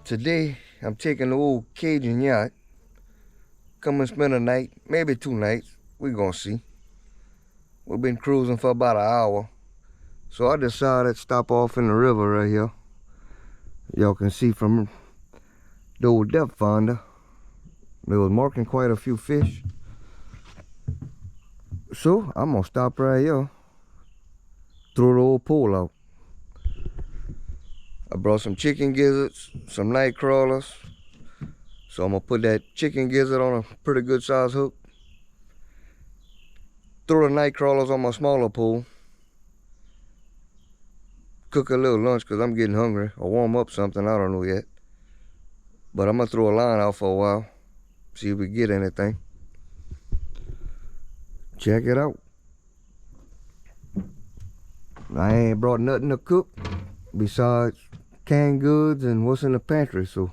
Today, I'm taking the old Cajun yacht. Come and spend a night, maybe 2 nights. We gonna see. We've been cruising for about an hour. So I decided to stop off in the river right here. Y'all can see from the old depth finder, they was marking quite a few fish. So I'm gonna stop right here, throw the old pole out. I brought some chicken gizzards, some night crawlers. So I'm gonna put that chicken gizzard on a pretty good size hook. Throw the night crawlers on my smaller pole. Cook a little lunch because I'm getting hungry, or warm up something, I don't know yet. But I'm gonna throw a line out for a while, see if we get anything. Check it out. I ain't brought nothing to cook besides canned goods and what's in the pantry, so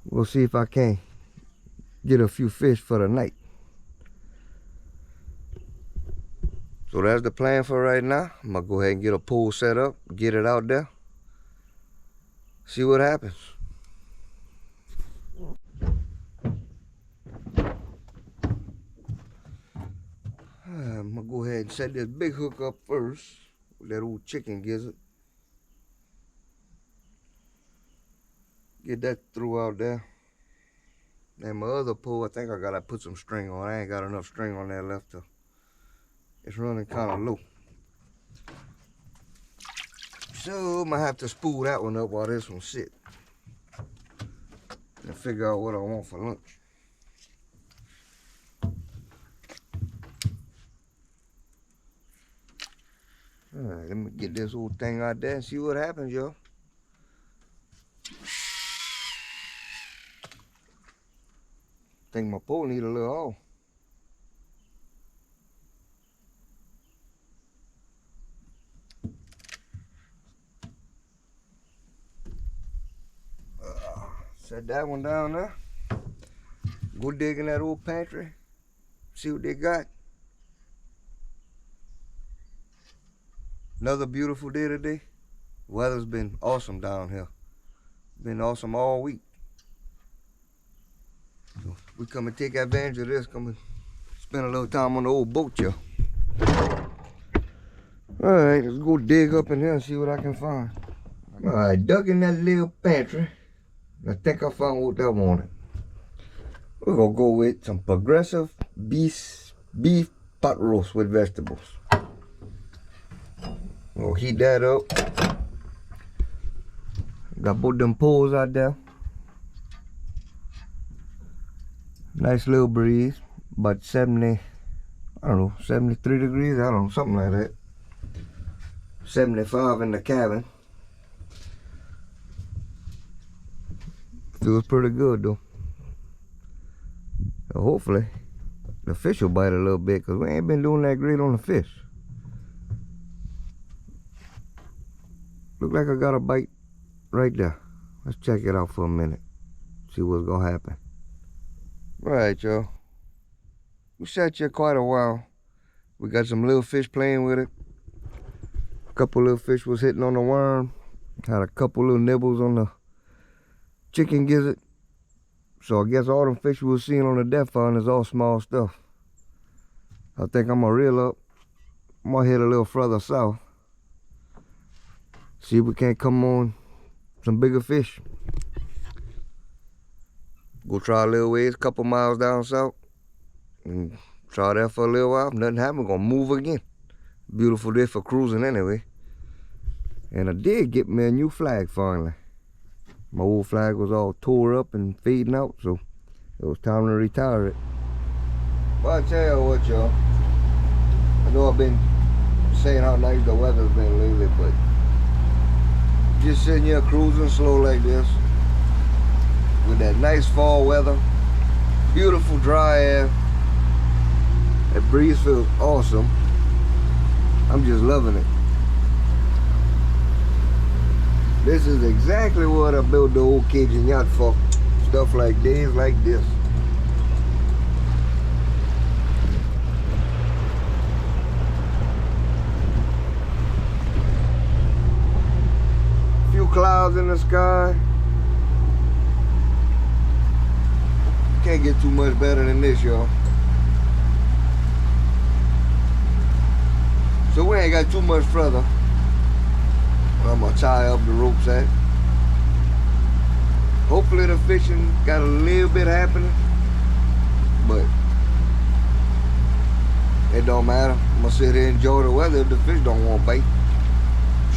we'll see if I can get a few fish for the night. So that's the plan for right now. I'm gonna go ahead and get a pole set up, get it out there, see what happens. I'm gonna go ahead and set this big hook up first with that old chicken gizzard. Get that through out there. And my other pole, I think I gotta put some string on. I ain't got enough string on there left to. It's running kind of low. So I'm gonna have to spool that one up while this one sit. And figure out what I want for lunch. Alright, let me get this old thing out there and see what happens, y'all. Think my pole need a little oil. Set that one down there. Go dig in that old pantry. See what they got. Another beautiful day today. Weather's been awesome down here. Been awesome all week. So we come and take advantage of this. Come and spend a little time on the old boat, y'all. Alright, let's go dig up in here and see what I can find. Alright, dug in that little pantry. I think I found what I wanted. We're gonna go with some Progressive beef pot roast with vegetables. We'll heat that up. Got both them poles out there. Nice little breeze, but 70, I don't know, 73 degrees, I don't know, something like that. 75 in the cabin. Feels pretty good though. So hopefully the fish will bite a little bit, because we ain't been doing that great on the fish. Look like I got a bite right there. Let's check it out for a minute. See what's gonna happen. Alright, y'all. We sat here quite a while. We got some little fish playing with it. A couple little fish was hitting on the worm. Had a couple little nibbles on the chicken gizzard. So I guess all them fish we were seeing on the depth finder is all small stuff. I think I'm gonna reel up. I'm gonna head a little further south. See if we can't come on some bigger fish. Go try a little ways, a couple miles down south. And try that for a little while. If nothing happened, we're gonna move again. Beautiful day for cruising anyway. And I did get me a new flag finally. My old flag was all tore up and fading out, so it was time to retire it. Well, I tell you what, y'all. I know I've been saying how nice the weather's been lately, but just sitting here cruising slow like this with that nice fall weather, beautiful dry air, that breeze feels awesome. I'm just loving it. This is exactly what I built the old Cajun yacht for. Stuff like days like this. Few clouds in the sky. Can't get too much better than this, y'all. So we ain't got too much further. I'm gonna tie up the ropes at. Hopefully the fishing got a little bit happening, but it don't matter. I'm gonna sit here and enjoy the weather. If the fish don't want to bite,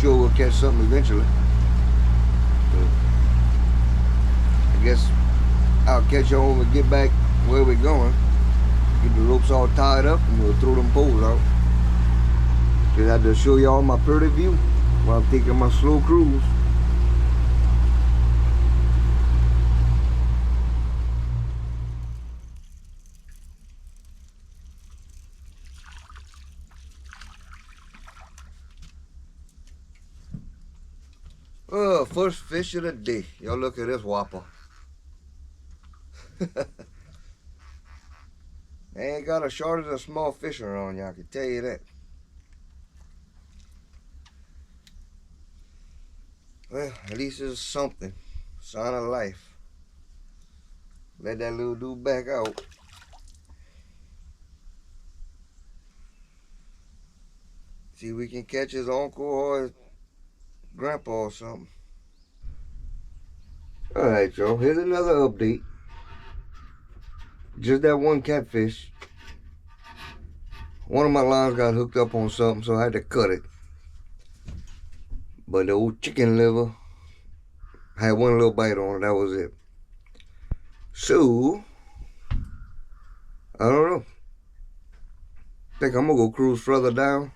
sure we'll catch something eventually. So I guess I'll catch y'all when we get back where we're going. Get the ropes all tied up and we'll throw them poles out. Just had to show y'all my pretty view while I'm taking my slow cruise. First fish of the day. Y'all look at this whopper. They ain't got a shortage of small fish around y'all, I can tell you that. Well, at least it's something. Sign of life. Let that little dude back out. See if we can catch his uncle or his grandpa or something. Alright, y'all. Here's another update. Just that one catfish. One of my lines got hooked up on something, so I had to cut it. But the old chicken liver had one little bite on it. That was it. So, I don't know. I think I'm gonna go cruise further down.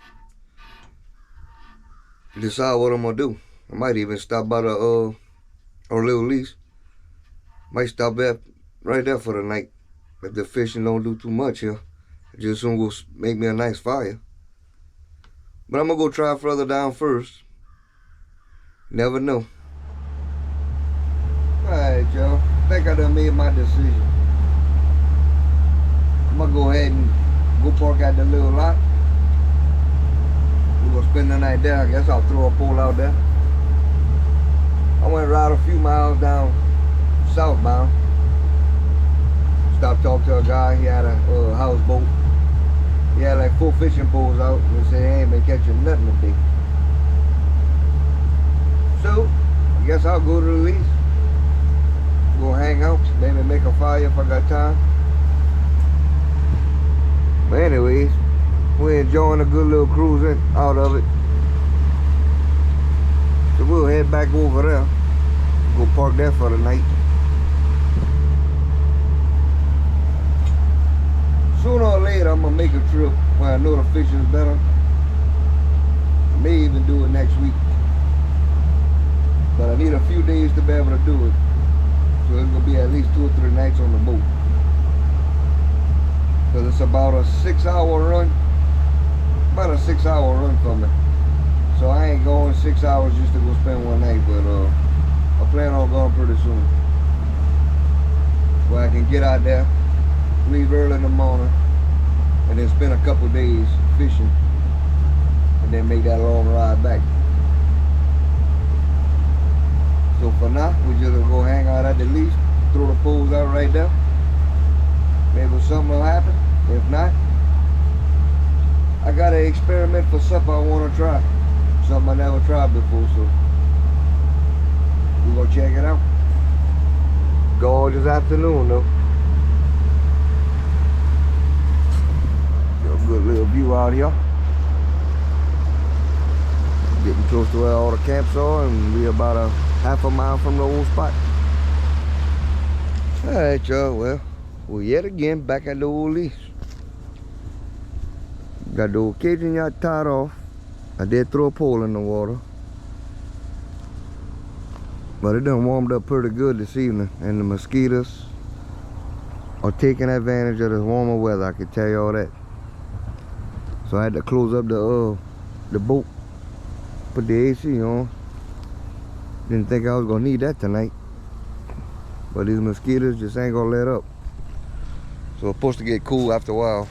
Decide what I'm gonna do. I might even stop by the or Little Lease. Might stop there right there for the night. If the fishing don't do too much here, I just soon go make me a nice fire. But I'm gonna go try further down first. Never know. Alright, y'all. I think I done made my decision. I'm gonna go ahead and go park at the little lot. We're gonna spend the night there. I guess I'll throw a pole out there. I went ride a few miles down southbound. Stopped talking to a guy. He had a houseboat. He had like 4 fishing poles out. And he said he ain't been catching nothing today. So I guess I'll go to the lease. Go hang out. Maybe make a fire if I got time. But anyways, we're enjoying a good little cruising out of it. So we'll head back over there. Go park there for the night. Sooner or later, I'm gonna make a trip where I know the fishing is better. I may even do it next week. But I need a few days to be able to do it. So it's gonna be at least 2 or 3 nights on the boat. Because it's about a 6-hour run. About a 6-hour run for me. So I ain't going 6 hours just to go spend one night, but I plan on going pretty soon. Where I can get out there, leave early in the morning, and then spend a couple days fishing, and then make that long ride back. So for now, we just gonna go hang out at the lease, throw the poles out right there. Maybe something will happen. If not, I got an experiment for supper I want to try. Something I never tried before, so we're gonna check it out. Gorgeous afternoon though. Got a good little view out here. Getting close to where all the camps are, and we're about a half a mile from the old spot. Alright y'all, well, we're yet again back at the old lease. Got the old caging yacht tied off. I did throw a pole in the water, but it done warmed up pretty good this evening, and the mosquitoes are taking advantage of this warmer weather, I can tell you all that. So I had to close up the boat, put the AC on. Didn't think I was gonna need that tonight, but these mosquitoes just ain't gonna let up. So it's supposed to get cool after a while.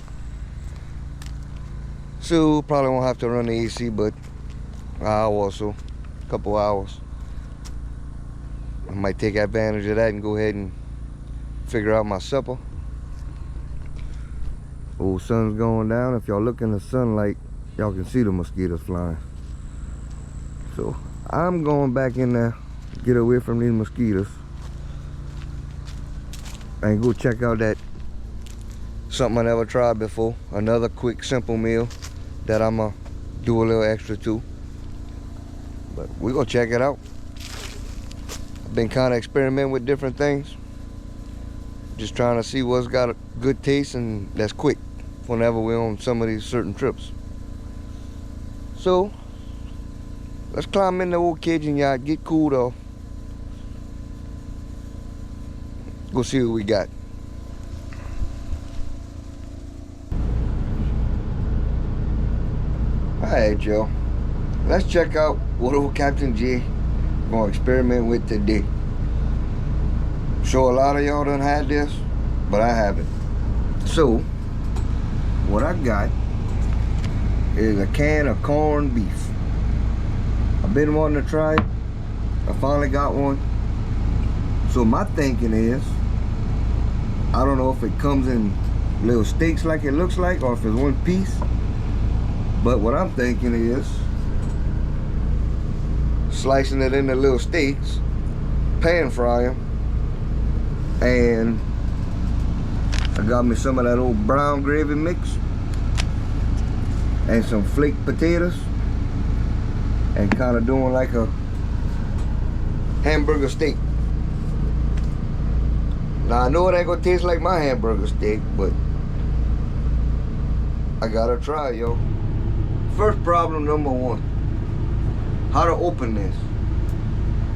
So probably won't have to run the AC, but an hour or so, a couple hours. I might take advantage of that and go ahead and figure out my supper. Oh, sun's going down. If y'all look in the sunlight, y'all can see the mosquitoes flying. So I'm going back in there, get away from these mosquitoes, and go check out that something I never tried before. Another quick, simple meal that I'm gonna do a little extra to. But we're gonna check it out. I've been kind of experimenting with different things, just trying to see what's got a good taste and that's quick whenever we're on some of these certain trips. So let's climb in the old Cajun yacht, get cooled off, go see what we got. Alright, y'all, let's check out what old Captain J gonna experiment with today. Sure, a lot of y'all done had this, but I haven't. So what I got is a can of corned beef. I've been wanting to try it. I finally got one. So my thinking is, I don't know if it comes in little steaks like it looks like, or if it's one piece. But what I'm thinking is slicing it into little steaks, pan fry them, and I got me some of that old brown gravy mix and some flaked potatoes, and kind of doing like a hamburger steak. Now I know it ain't gonna taste like my hamburger steak, but I gotta try, yo. First problem, number one, how to open this.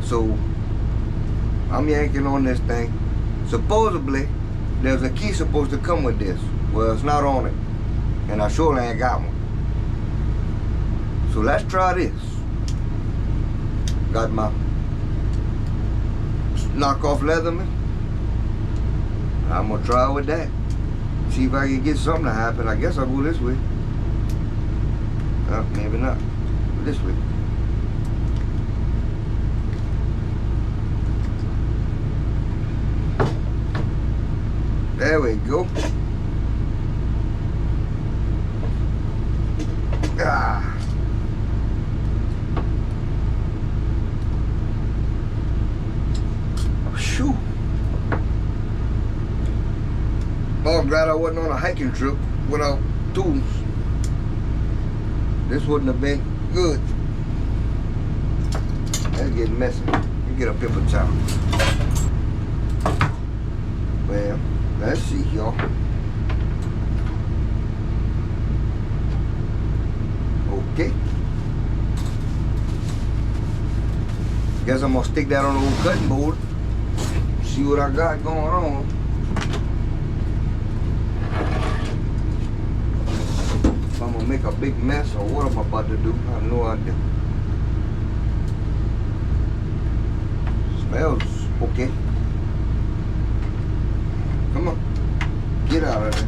So I'm yanking on this thing. Supposedly there's a key supposed to come with this. Well, it's not on it, and I surely ain't got one. So let's try this. Got my knockoff Leatherman. I'm gonna try with that. See if I can get something to happen. I guess I'll go this way. Maybe not. This way. There we go. Ah. Shoo. Oh, I'm glad I wasn't on a hiking trip without tools. This wouldn't have been good. That's getting messy. Let me get a paper towel. Well, let's see, y'all. Okay. Guess I'm gonna stick that on the old cutting board. See what I got going on. If I'm gonna make a big mess or what I'm about to do, I have no idea. Smells okay. Come on, get out of there.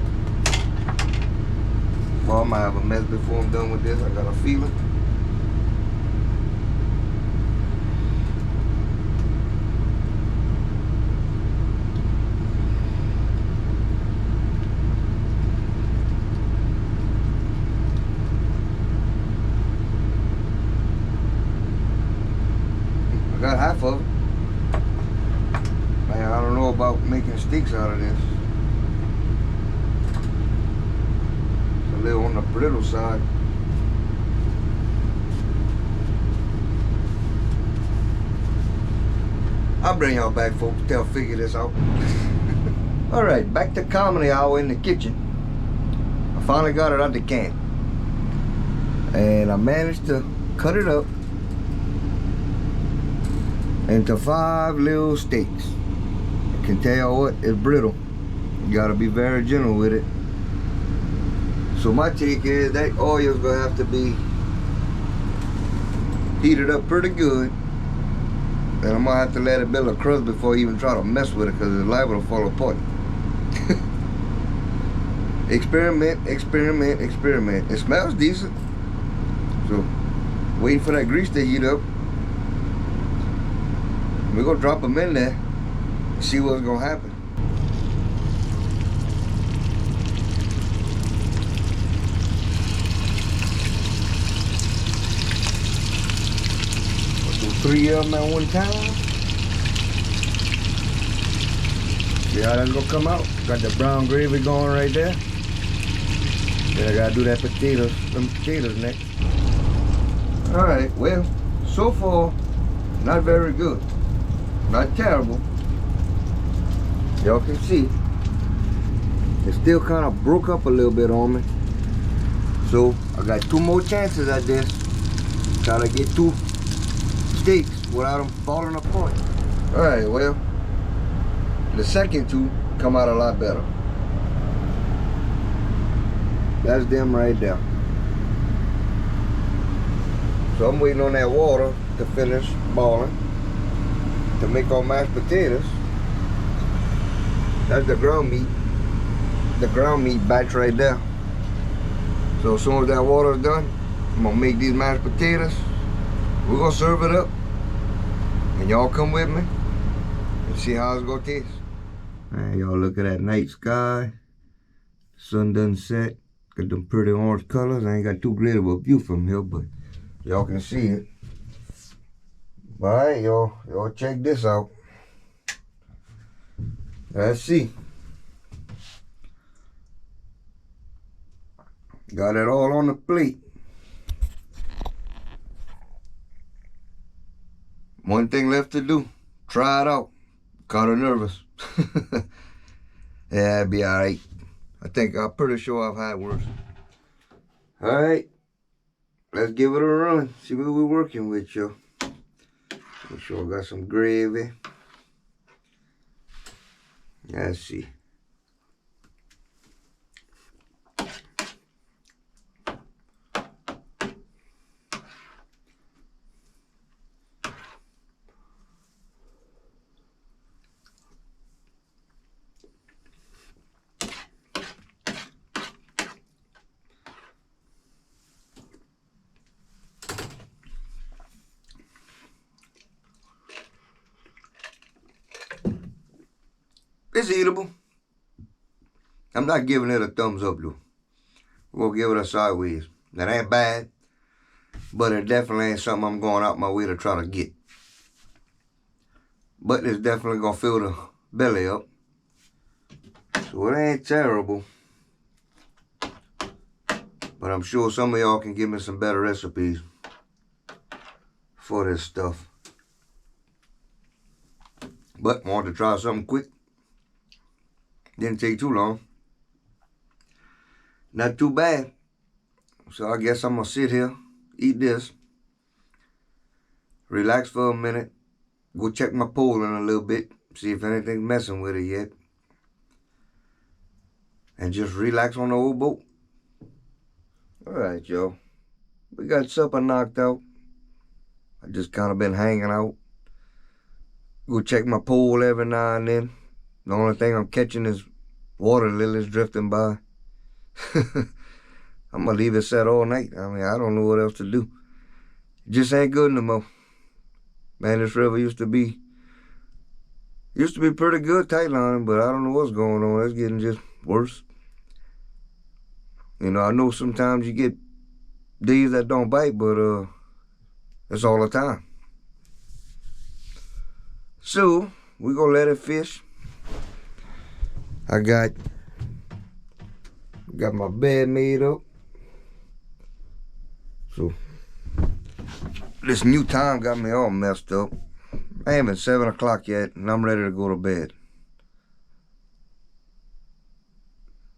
Well, I might have a mess before I'm done with this. I got a feeling. I got half of it. Man, I don't know about making sticks out of this. It's a little on the brittle side. I'll bring y'all back, folks, till I figure this out. Alright, back to comedy hour in the kitchen. I finally got it out the can. And I managed to cut it up into 5 little steaks. I can tell you what, it's brittle. You gotta be very gentle with it. So my take is that oil's gonna have to be heated up pretty good. And I'm gonna have to let it build a crust before I even try to mess with it, because it's liable to fall apart. Experiment, experiment, experiment. It smells decent. So, waiting for that grease to heat up. We're gonna drop them in there, see what's gonna happen. 3 of them at one time. See how that's gonna come out? Got the brown gravy going right there. Then I gotta do that them potatoes next. Alright, well, so far, not very good. Not terrible. Y'all can see. It still kind of broke up a little bit on me. So I got 2 more chances at this. Try to get 2 steaks without them falling apart. Alright, well, the second 2 come out a lot better. That's them right there. So I'm waiting on that water to finish boiling to make our mashed potatoes. That's the ground meat. The ground meat batch right there. So as soon as that water is done, I'm gonna make these mashed potatoes. We're gonna serve it up. And y'all come with me and see how it's gonna taste. Man, y'all look at that night sky. Sun done set. Got them pretty orange colors. I ain't got too great of a view from here, but y'all can see it. Alright, y'all check this out. Let's see. Got it all on the plate. One thing left to do. Try it out. Kinda nervous. Yeah, it'll be alright. I'm pretty sure I've had worse. Alright. Let's give it a run. See what we're working with, y'all. Make sure I got some gravy. Let's see. It's eatable. I'm not giving it a thumbs up though. We'll give it a sideways. That ain't bad, but it definitely ain't something I'm going out my way to try to get. But it's definitely gonna fill the belly up. So it ain't terrible. But I'm sure some of y'all can give me some better recipes for this stuff. But I wanted to try something quick. Didn't take too long. Not too bad. So I guess I'm gonna sit here, eat this, relax for a minute, go check my pole in a little bit, see if anything's messing with it yet, and just relax on the old boat. Alright, y'all. We got supper knocked out. I just kind of been hanging out. Go check my pole every now and then. The only thing I'm catching is water lilies drifting by. I'm gonna leave it set all night. I mean, I don't know what else to do. It just ain't good no more. Man, this river used to be pretty good tight lining, but I don't know what's going on. It's getting just worse. You know, I know sometimes you get days that don't bite, but it's all the time. So we gonna let it fish. I got my bed made up. So this new time got me all messed up. I ain't even 7 o'clock yet, and I'm ready to go to bed.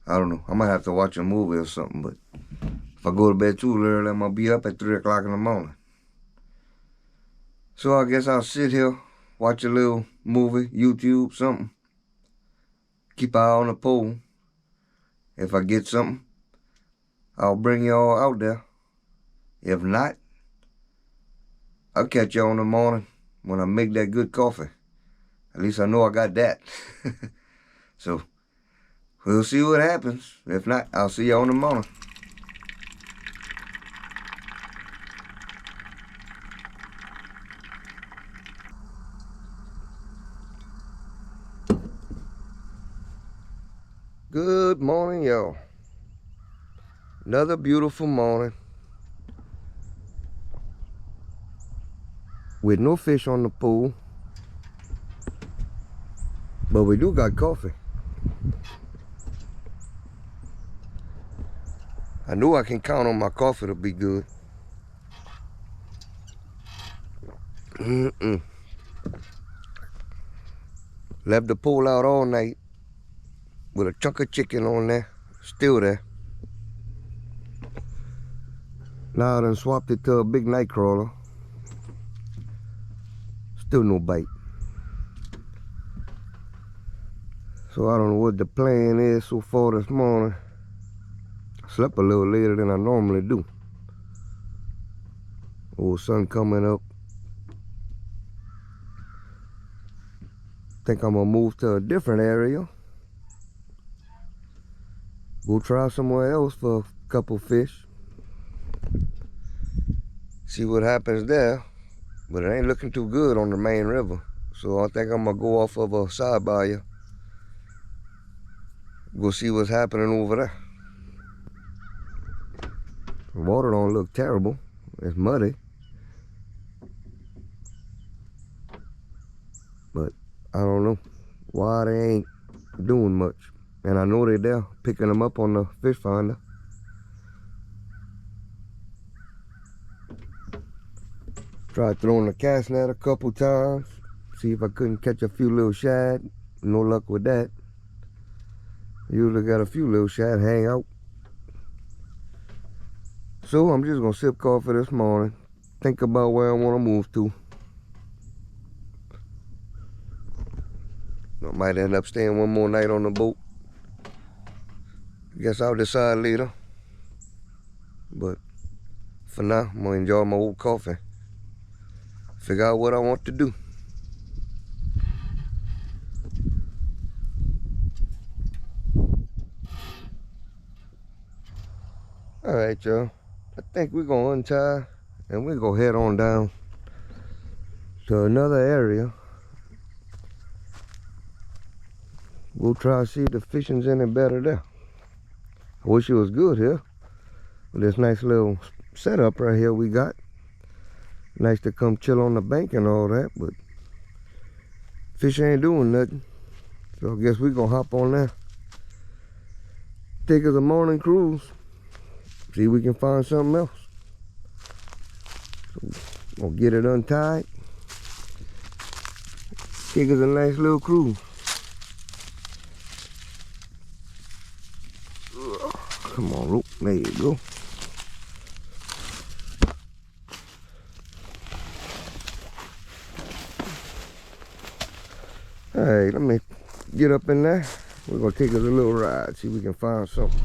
I don't know. I might have to watch a movie or something, but if I go to bed too early, I'm gonna be up at 3 o'clock in the morning. So I guess I'll sit here, watch a little movie, YouTube, something. Keep an eye on the pole. If I get something, I'll bring y'all out there. If not, I'll catch y'all in the morning when I make that good coffee. At least I know I got that. So we'll see what happens. If not, I'll see y'all in the morning. Good morning, y'all. Another beautiful morning. with no fish on the pool, but we do got coffee. I knew I can count on my coffee to be good. Left the pool out all night with a chunk of chicken on there, still there. Now I done swapped it to a big night crawler. Still no bite. So I don't know what the plan is so far this morning. I slept a little later than I normally do. Old sun coming up. Think I'm gonna move to a different area. Go try somewhere else for a couple fish. See what happens there. But it ain't looking too good on the main river. So I think I'm gonna go off of a side bayou. Go see what's happening over there. The water don't look terrible. It's muddy. But I don't know why they ain't doing much. And I know they're there picking them up on the fish finder. Tried throwing the cast net a couple times. See if I couldn't catch a few little shad. No luck with that. Usually got a few little shad hang out. So I'm just gonna sip coffee this morning. Think about where I wanna move to. I might end up staying one more night on the boat. Guess I'll decide later. But for now, I'm gonna enjoy my old coffee. Figure out what I want to do. All right, y'all. I think we're gonna untie and we're gonna head on down to another area. We'll try to see if the fishing's any better there. I wish it was good here. With this nice little setup right here we got. Nice to come chill on the bank and all that, but fish ain't doing nothing. So I guess we're gonna hop on there. Take us a morning cruise. See if we can find something else. So we'll get it untied. Take us a nice little cruise. Come on, rope. There you go. All right, let me get up in there. We're gonna take us a little ride, see if we can find something.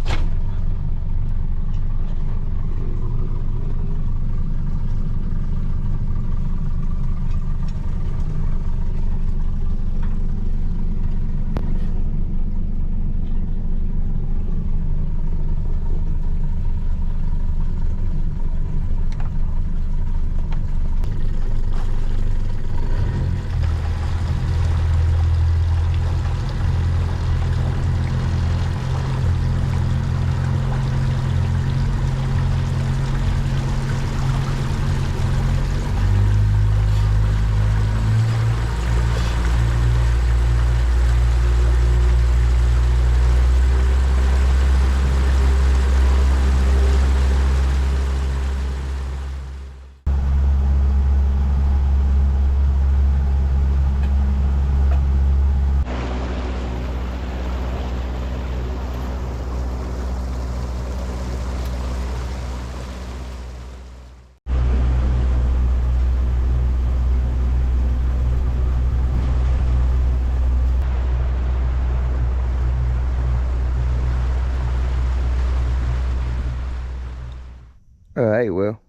All right, well,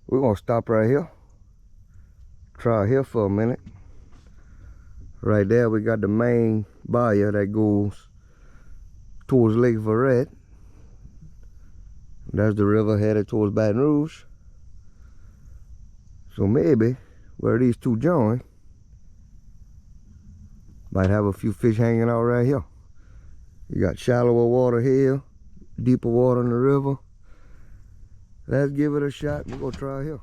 we're gonna stop right here. Try here for a minute. Right there, we got the main bayou that goes towards Lake Verret. That's the river headed towards Baton Rouge. So maybe where these two join, might have a few fish hanging out right here. You got shallower water here, deeper water in the river. Let's give it a shot. We're gonna try here.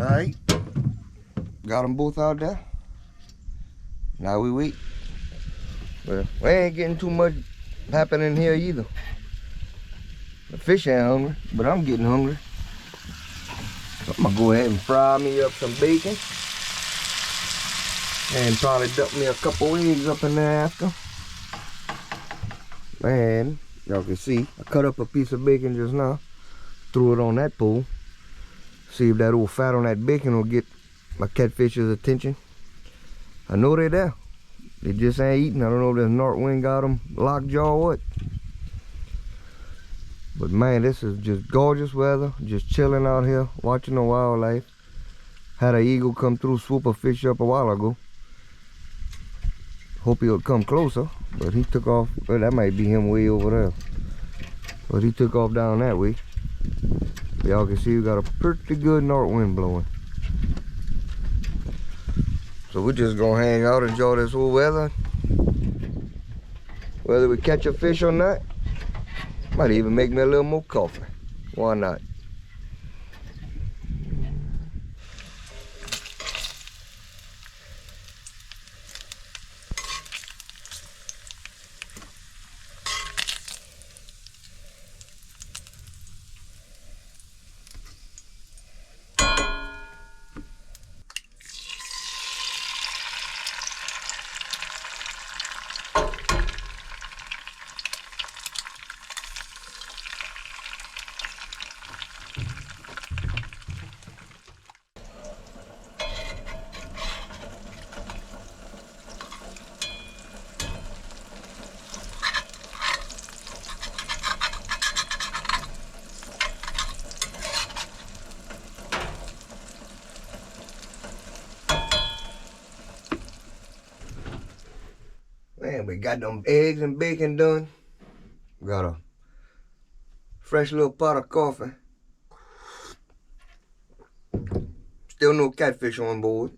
Alright, got them both out there. Now we wait. Well, we ain't getting too much happening here either. The fish ain't hungry, but I'm getting hungry. So I'm gonna go ahead and fry me up some bacon. And probably dump me a couple eggs up in there after. And y'all can see, I cut up a piece of bacon just now. Threw it on that pole. See if that old fat on that bacon will get my catfish's attention. I know they're there. They just ain't eating. I don't know if this north wind got them lockjaw or what. But man, this is just gorgeous weather. Just chilling out here, watching the wildlife. Had an eagle come through, swoop a fish up a while ago. Hope he'll come closer, but he took off. Well, that might be him way over there. But he took off down that way. Y'all can see we got a pretty good north wind blowing. So we're just gonna hang out, enjoy this whole weather. Whether we catch a fish or not, might even make me a little more coffee. Why not? Man, we got them eggs and bacon done. Got a fresh little pot of coffee. Still no catfish on board.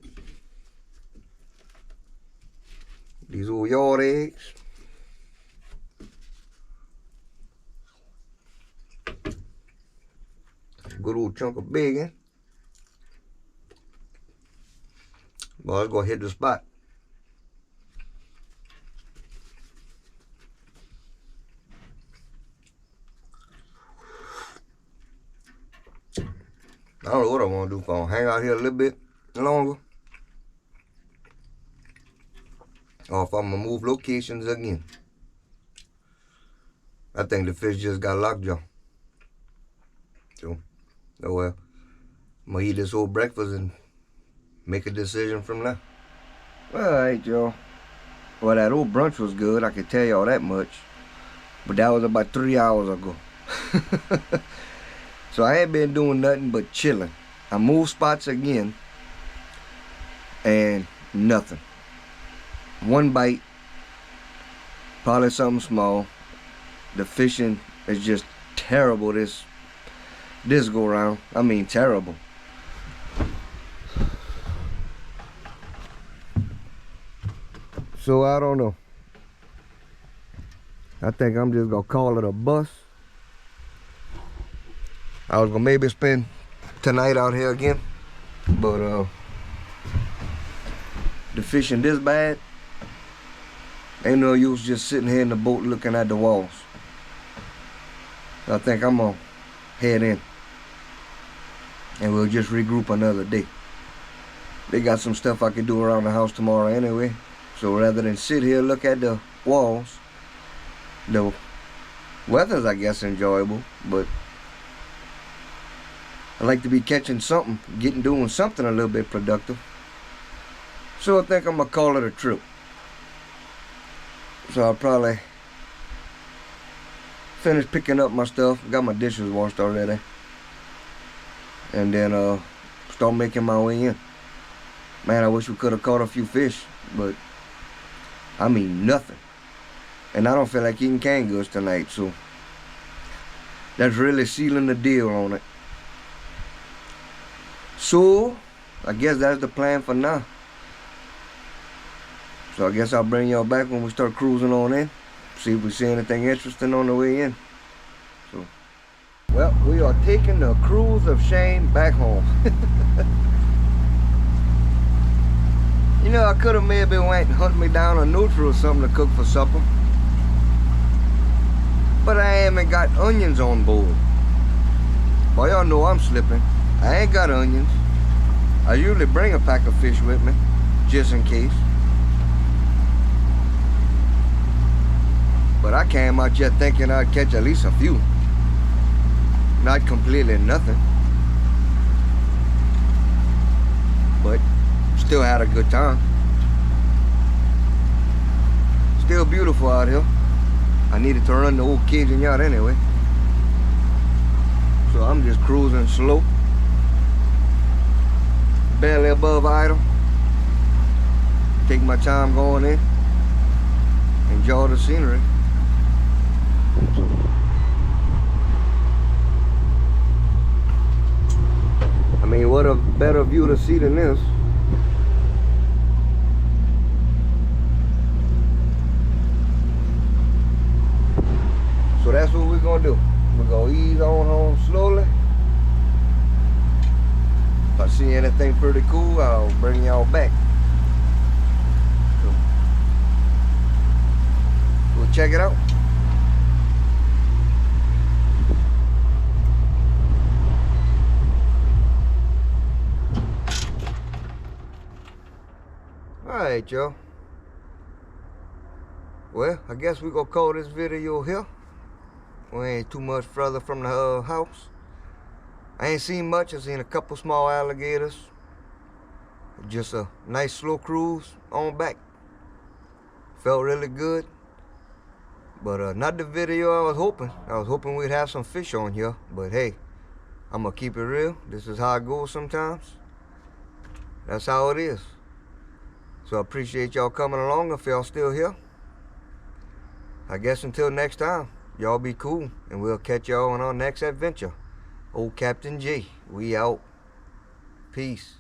These old yard eggs. Good old chunk of bacon. Well, let's go hit the spot. I don't know what I want to do. If I'm gonna hang out here a little bit longer, or if I'm gonna move locations again. I think the fish just got lockjaw. So, oh well. I'm gonna eat this whole breakfast and make a decision from there. Alright, y'all. Well, that old brunch was good, I can tell y'all that much. But that was about 3 hours ago. So I ain't been doing nothing but chilling. I moved spots again and nothing. One bite, probably something small. The fishing is just terrible this go round. I mean terrible. So I don't know. I think I'm just gonna call it a bust. I was gonna maybe spend tonight out here again, but the fishing this bad, ain't no use just sitting here in the boat looking at the walls. So I think I'm gonna head in and we'll just regroup another day. They got some stuff I can do around the house tomorrow anyway, so rather than sit here look at the walls, the weather's I guess enjoyable, but I like to be catching something, doing something a little bit productive. So I think I'm gonna call it a trip. So I'll probably finish picking up my stuff. Got my dishes washed already. And then start making my way in. Man, I wish we could have caught a few fish, but I mean nothing. And I don't feel like eating canned goods tonight, so that's really sealing the deal on it. So, I guess that's the plan for now. So I guess I'll bring y'all back when we start cruising on in. See if we see anything interesting on the way in. So, Well, we are taking the cruise of shame back home. You know, I could have maybe went and hunted me down a neutral or something to cook for supper. But I haven't got onions on board. Boy, y'all know I'm slipping. I ain't got onions. I usually bring a pack of fish with me, just in case. But I came out here thinking I'd catch at least a few. Not completely nothing. But still had a good time. Still beautiful out here. I needed to run the old Cajun yacht anyway. So I'm just cruising slow. Barely above idle. Take my time going in. Enjoy the scenery. I mean, what a better view to see than this. So that's what we're gonna do. We're gonna ease on home slowly. If I see anything pretty cool, I'll bring y'all back. So we'll check it out. Alright, y'all. Well, I guess we're gonna call this video here. We ain't too much further from the house. I ain't seen much. I seen a couple small alligators. Just a nice slow cruise on back. Felt really good. But not the video I was hoping. I was hoping we'd have some fish on here. But hey, I'm gonna keep it real. This is how it goes sometimes. That's how it is. So I appreciate y'all coming along if y'all still here. I guess until next time, y'all be cool, and we'll catch y'all on our next adventure. Old Captain J, we out. Peace.